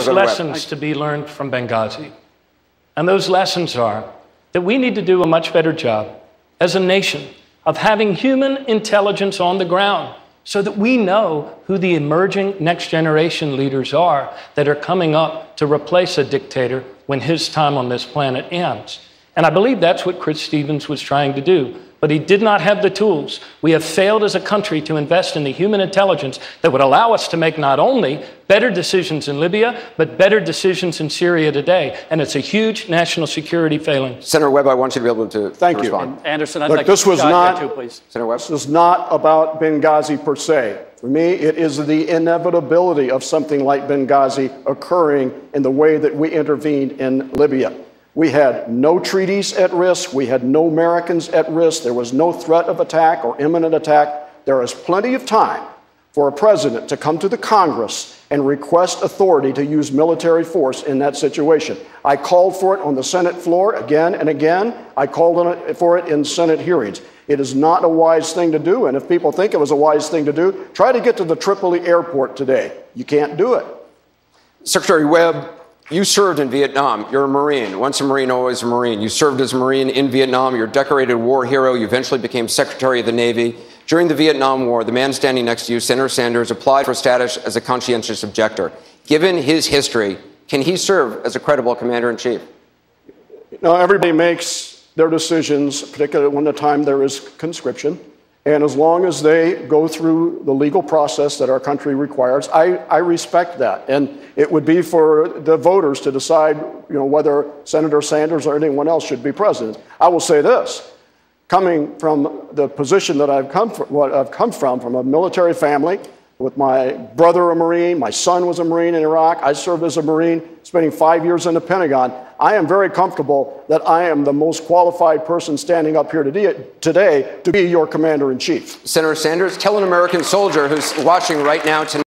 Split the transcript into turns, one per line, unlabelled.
There's lessons to be learned from Benghazi. And those lessons are that we need to do a much better job as a nation of having human intelligence on the ground so that we know who the emerging next generation leaders are that are coming up to replace a dictator when his time on this planet ends. And I believe that's what Chris Stevens was trying to do. But he did not have the tools. We have failed as a country to invest in the human intelligence that would allow us to make not only better decisions in Libya, but better decisions in Syria today. And it's a huge national security failing.
Senator Webb, I want you to be able to
Thank
respond.
You.
Anderson, I'd
Look,
like
this
to
was not,
too, please.
Senator Webb?
This is not about Benghazi per se. For me, it is the inevitability of something like Benghazi occurring in the way that we intervened in Libya. We had no treaties at risk. We had no Americans at risk. There was no threat of attack or imminent attack. There is plenty of time for a president to come to the Congress and request authority to use military force in that situation. I called for it on the Senate floor again and again. I called for it in Senate hearings. It is not a wise thing to do, and if people think it was a wise thing to do, try to get to the Tripoli airport today. You can't do it.
Secretary Webb, you served in Vietnam. You're a Marine. Once a Marine, always a Marine. You served as a Marine in Vietnam. You're a decorated war hero. You eventually became Secretary of the Navy. During the Vietnam War, the man standing next to you, Senator Sanders, applied for status as a conscientious objector. Given his history, can he serve as a credible commander-in-chief?
Now, everybody makes their decisions, particularly when the time there is conscription. And as long as they go through the legal process that our country requires, I respect that. And it would be for the voters to decide, whether Senator Sanders or anyone else should be president. I will say this, coming from the position that I've come from a military family, with my brother a Marine, my son was a Marine in Iraq, I served as a Marine, spending 5 years in the Pentagon. I am very comfortable that I am the most qualified person standing up here today to be your commander-in-chief.
Senator Sanders, tell an American soldier who's watching right now tonight